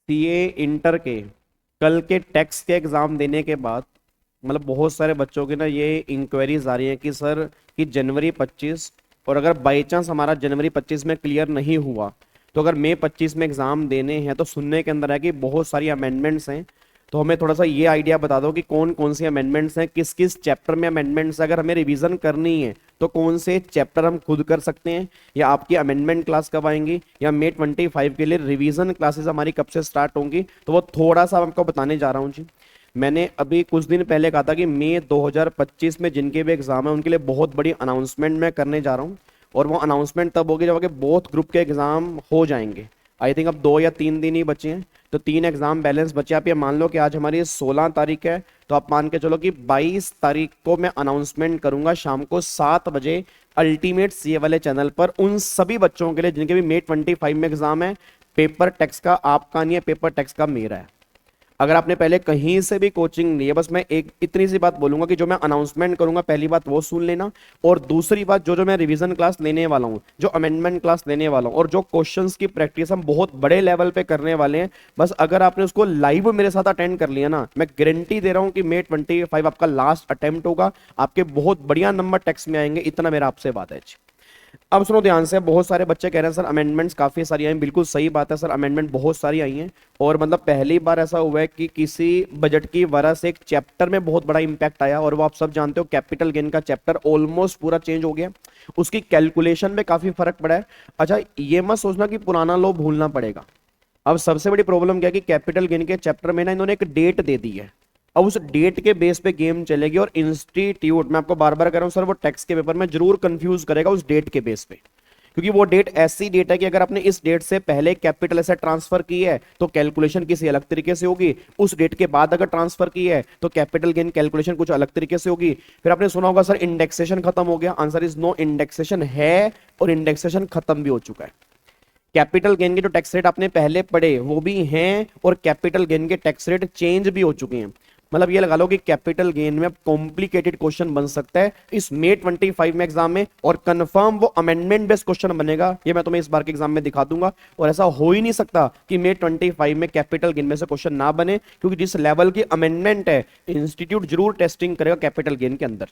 CA inter के कल के टैक्स के एग्जाम देने के बाद मतलब बहुत सारे बच्चों की ना ये इंक्वायरीज आ रही है कि सर कि जनवरी 25 और अगर बाई चांस हमारा जनवरी 25 में क्लियर नहीं हुआ तो अगर मई 25 में एग्जाम देने हैं तो सुनने के अंदर है कि बहुत सारी अमेंडमेंट्स हैं। तो हमें थोड़ा सा ये आइडिया बता दो कि कौन कौन सी अमेंडमेंट्स हैं, किस किस चैप्टर में अमेंडमेंट्स, अगर हमें रिवीजन करनी है तो कौन से चैप्टर हम खुद कर सकते हैं, या आपकी अमेंडमेंट क्लास कब आएंगी, या मई 25 के लिए रिवीजन क्लासेस हमारी कब से स्टार्ट होंगी, तो वो थोड़ा सा आपको बताने जा रहा हूँ जी। मैंने अभी कुछ दिन पहले कहा था कि मई 2025 में जिनके भी एग्जाम है उनके लिए बहुत बड़ी अनाउंसमेंट मैं करने जा रहा हूँ। और वो अनाउंसमेंट तब होगी जब बोथ ग्रुप के एग्जाम हो जाएंगे। आई थिंक अब 2 या 3 दिन ही बचे हैं, तो 3 एग्जाम बैलेंस बचे। आप ये मान लो कि आज हमारी 16 तारीख है, तो आप मान के चलो कि 22 तारीख को मैं अनाउंसमेंट करूंगा शाम को 7 बजे अल्टीमेट सीए वाले चैनल पर उन सभी बच्चों के लिए जिनके भी मई 25 में एग्जाम है। पेपर टेक्स्ट का आपका नहीं है, पेपर टेक्स्ट का मेरा है। अगर आपने पहले कहीं से भी कोचिंग ली है, बस मैं एक इतनी सी बात बोलूंगा कि जो मैं अनाउंसमेंट करूंगा पहली बात वो सुन लेना, और दूसरी बात जो जो मैं रिवीजन क्लास लेने वाला हूं, जो अमेंडमेंट क्लास लेने वाला हूं, और जो क्वेश्चंस की प्रैक्टिस हम बहुत बड़े लेवल पे करने वाले हैं, बस अगर आपने उसको लाइव मेरे साथ अटेंड कर लिया ना, मैं गारंटी दे रहा हूं कि मई 25 आपका लास्ट अटेम्प्ट होगा, आपके बहुत बढ़िया नंबर टेक्स्ट में आएंगे, इतना मेरा आपसे बात है। अब सुनो ध्यान से, बहुत सारे बच्चे कह रहे हैं सर अमेंडमेंट्स काफी सारी आई हैं। बिल्कुल सही बात है सर, अमेंडमेंट बहुत सारी आई हैं। और मतलब पहली बार ऐसा हुआ है कि किसी बजट की वजह से एक चैप्टर में बहुत बड़ा इंपैक्ट आया, और वो आप सब जानते हो कैपिटल गेन का चैप्टर ऑलमोस्ट पूरा चेंज हो गया। उसकी कैलकुलेशन में काफी फर्क पड़ा है। अच्छा, ये मत सोचना कि पुराना लो भूलना पड़ेगा। अब सबसे बड़ी प्रॉब्लम क्या है कि कैपिटल गेन के चैप्टर में ना इन्होंने एक डेट दे दी है। अब उस डेट के बेस पे गेम चलेगी, और इंस्टीट्यूट, मैं आपको बार बार कह रहा हूं सर, वो टैक्स के पेपर में जरूर कंफ्यूज करेगा उस डेट के बेस पे। क्योंकि वो डेट ऐसी डेट है कि अगर आपने इस डेट से पहले कैपिटल एसेट ट्रांसफर की है तो कैलकुलेशन किसी अलग तरीके से होगी, उस डेट के बाद अगर ट्रांसफर की है तो कैपिटल गेन कैलकुलेशन कुछ अलग तरीके से होगी। फिर आपने सुना होगा सर इंडेक्सेशन खत्म हो गया। आंसर इज नो, इंडेक्सेशन है और इंडेक्सेशन खत्म भी हो चुका है। कैपिटल गेन के जो टैक्स रेट आपने पहले पढ़े वो भी हैं, और कैपिटल गेन के टैक्स रेट चेंज भी हो चुके हैं। मतलब ये लगा लो कि कैपिटल गेन में कॉम्प्लिकेटेड क्वेश्चन बन सकता है इस मई 25 में एग्जाम में, और कंफर्म वो अमेंडमेंट बेस्ड क्वेश्चन बनेगा, ये मैं तुम्हें इस बार के एग्जाम में दिखा दूंगा। और ऐसा हो ही नहीं सकता कि मई 25 में कैपिटल गेन में से क्वेश्चन ना बने, क्योंकि जिस लेवल की अमेंडमेंट है इंस्टीट्यूट जरूर टेस्टिंग करेगा कैपिटल गेन के अंदर।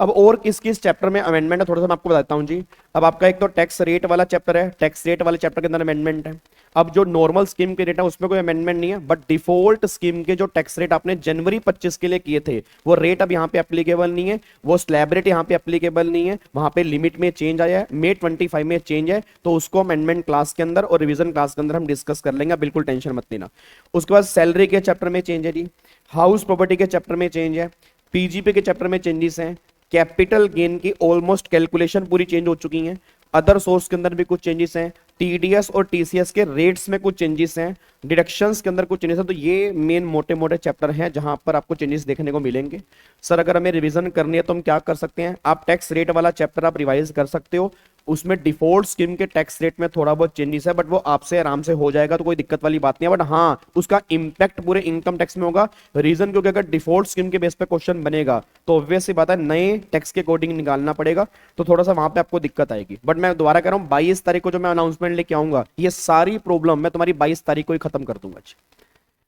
अब और किस किस चैप्टर में अमेंडमेंट है थोड़ा सा मैं आपको बताता हूं जी। अब आपका एक तो टैक्स रेट वाला चैप्टर है, टैक्स रेट वाले चैप्टर के अंदर अमेंडमेंट है। अब जो नॉर्मल स्कीम के रेट है उसमें कोई अमेंडमेंट नहीं है, बट डिफॉल्ट स्कीम के जो टैक्स रेट आपने जनवरी 25 के लिए किए थे वो रेट अब यहाँ पे एप्लीकेबल नहीं है, वो स्लैब रेट यहाँ पे एप्लीकेबल नहीं है, वहां पे लिमिट में चेंज आया है, मई 25 में चेंज है, तो उसको अमेंडमेंट क्लास के अंदर और रिवीजन क्लास के अंदर हम डिस्कस कर लेंगे, बिल्कुल टेंशन मत लेना। उसके बाद सैलरी के चैप्टर में चेंज है जी, हाउस प्रॉपर्टी के चैप्टर में चेंज है, पीजीपी के चैप्टर में चेंजेस हैं, कैपिटल गेन की ऑलमोस्ट कैलकुलेशन पूरी चेंज हो चुकी हैं, अदर सोर्स के अंदर भी कुछ चेंजेस हैं, टीडीएस और टीसीएस के रेट्स में कुछ चेंजेस हैं, डिडक्शंस के अंदर कुछ चेंजेस हैं। तो ये मेन मोटे मोटे चैप्टर हैं जहां पर आपको चेंजेस देखने को मिलेंगे। सर अगर हमें रिवीजन करनी है तो हम क्या कर सकते हैं, आप टैक्स रेट वाला चैप्टर आप रिवाइज कर सकते हो, उसमें डिफॉल्ट स्कीम के टैक्स रेट में थोड़ा बहुत चेंजेस है, बट वो आपसे आराम से हो जाएगा, तो कोई दिक्कत वाली बात नहीं है। बट हाँ, उसका इंपैक्ट पूरे इनकम टैक्स में होगा। रीजन क्योंकि अगर डिफॉल्ट स्कीम के बेस पे क्वेश्चन बनेगा तो ऑब्वियस सी बात है नए टैक्स के अकॉर्डिंग निकालना पड़ेगा, तो थोड़ा सा वहां पे आपको दिक्कत आएगी। बट मैं दोबारा कह रहा हूँ 22 तारीख को जो मैं अनाउंसमेंट लेके आऊंगा ये सारी प्रॉब्लम मैं तुम्हारी 22 तारीख को ही खत्म कर दूंगा।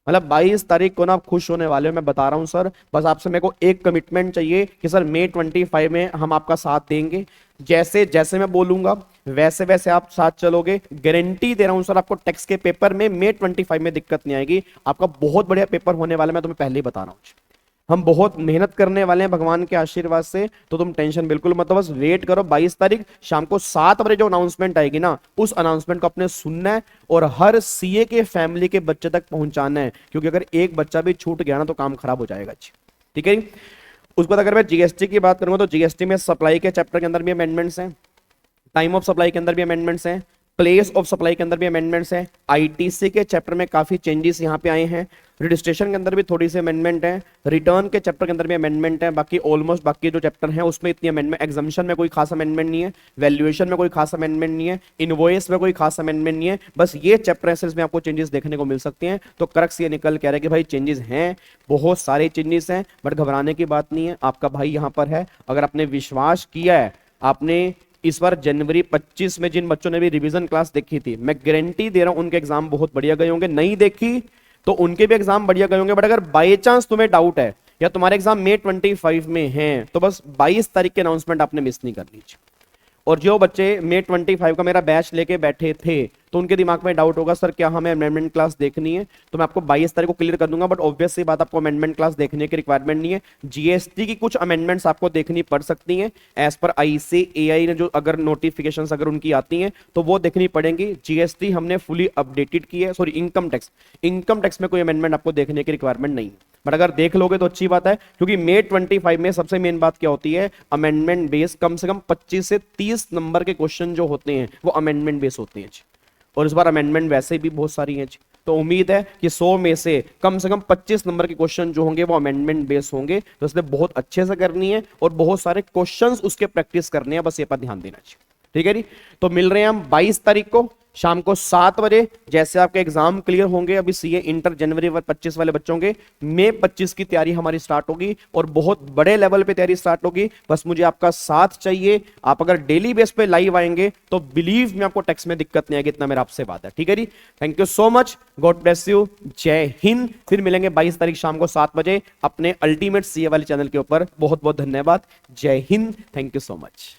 मतलब 22 तारीख को ना आप खुश होने वाले हो, मैं बता रहा हूं सर। बस आपसे मेरे को एक कमिटमेंट चाहिए कि सर मई 25 में हम आपका साथ देंगे, जैसे जैसे मैं बोलूंगा वैसे वैसे आप साथ चलोगे। गारंटी दे रहा हूं सर, आपको टैक्स के पेपर में मई 25 में दिक्कत नहीं आएगी, आपका बहुत बढ़िया पेपर होने वाला है, मैं तुम्हें पहले ही बता रहा हूं। हम बहुत मेहनत करने वाले हैं भगवान के आशीर्वाद से, तो तुम टेंशन बिल्कुल मत लो, बस वेट करो। 22 तारीख शाम को 7 बजे जो अनाउंसमेंट आएगी ना, उस अनाउंसमेंट को अपने सुनना है और हर सीए के फैमिली के बच्चे तक पहुंचाना है, क्योंकि अगर एक बच्चा भी छूट गया ना तो काम खराब हो जाएगा। ठीक है। उसके बाद अगर मैं जीएसटी की बात करूंगा तो जीएसटी में सप्लाई के चैप्टर के अंदर भी अमेंडमेंट्स हैं, टाइम ऑफ सप्लाई के अंदर भी अमेंडमेंट्स हैं, प्लेस ऑफ सप्लाई के अंदर भी अमेंडमेंट्स हैं, आईटीसी के चैप्टर में काफी चेंजेस यहां पे आए हैं, रजिस्ट्रेशन के अंदर भी थोड़ी सी अमेंडमेंट है, रिटर्न के चैप्टर के अंदर भी अमेंडमेंट है। बाकी ऑलमोस्ट बाकी जो चैप्टर हैं उसमें इतनी अमेंडमेंट, एग्जामिशन में कोई खास अमेंडमेंट नहीं है, वैल्यूएशन में कोई खास अमेंडमेंट नहीं है, इनवॉइस में कोई खास अमेंडमेंट नहीं है। बस ये चैप्टर है इसमें आपको चेंजेस देखने को मिल सकते हैं। तो क्रक्स ये निकल कह रहे हैं कि भाई चेंजेस हैं, बहुत सारे चेंजेस हैं, बट घबराने की बात नहीं है, आपका भाई यहां पर है। अगर आपने विश्वास किया है, आपने इस बार जनवरी 25 में जिन बच्चों ने भी रिवीजन क्लास देखी थी, मैं गारंटी दे रहा हूं उनके एग्जाम बहुत बढ़िया गए होंगे। नहीं देखी तो उनके भी एग्जाम बढ़िया गए होंगे। बट अगर बाई चांस तुम्हें डाउट है या तुम्हारे एग्जाम मई 25 में हैं, तो बस 22 तारीख के अनाउंसमेंट आपने मिस नहीं करनी चाहिए। और जो बच्चे मई 25 का मेरा बैच लेके बैठे थे, तो उनके दिमाग में डाउट होगा, सर क्या हमें अमेंडमेंट क्लास देखनी है? तो मैं आपको 22 तारीख को क्लियर कर दूंगा। बट ऑब्वियस सी बात, आपको अमेंडमेंट क्लास देखने की रिक्वायरमेंट नहीं है। जीएसटी की कुछ अमेंडमेंट्स आपको देखनी पड़ सकती हैं एज पर आईसीएआई ने जो अगर नोटिफिकेशंस अगर उनकी आती हैं तो वो देखनी पड़ेंगी। जीएसटी हमने फुली अपडेटेड की है। सॉरी, इनकम टैक्स में कोई अमेंडमेंट आपको देखने की रिक्वायरमेंट नहीं है। बट अगर देख लोगे तो अच्छी बात है, क्योंकि मई 25 में सबसे मेन बात क्या होती है, अमेंडमेंट बेस कम से कम 25 से 30 नंबर के क्वेश्चन जो होते हैं वो अमेंडमेंट बेस होते हैं। और इस बार अमेंडमेंट वैसे भी बहुत सारी हैं। तो उम्मीद है कि 100 में से कम 25 नंबर के क्वेश्चन जो होंगे वो अमेंडमेंट बेस होंगे। तो इसलिए बहुत अच्छे से करनी है और बहुत सारे क्वेश्चंस उसके प्रैक्टिस करने हैं, बस ये पर ध्यान देना चाहिए। ठीक है जी। तो मिल रहे हैं हम 22 तारीख को शाम को 7 बजे। जैसे आपके एग्जाम क्लियर होंगे, अभी सीए इंटर जनवरी 25 वाले बच्चों के, मई 25 की तैयारी हमारी स्टार्ट होगी और बहुत बड़े लेवल पे तैयारी स्टार्ट होगी। बस मुझे आपका साथ चाहिए। आप अगर डेली बेस पे लाइव आएंगे तो बिलीव में आपको टेक्स्ट में दिक्कत नहीं आएगी, इतना मेरा आपसे बात है। ठीक है जी। Thank you so much, God bless you, जय हिंद। फिर मिलेंगे 22 तारीख शाम को 7 बजे अपने अल्टीमेट सीए वाले चैनल के ऊपर। बहुत बहुत धन्यवाद, जय Hind, thank you so much.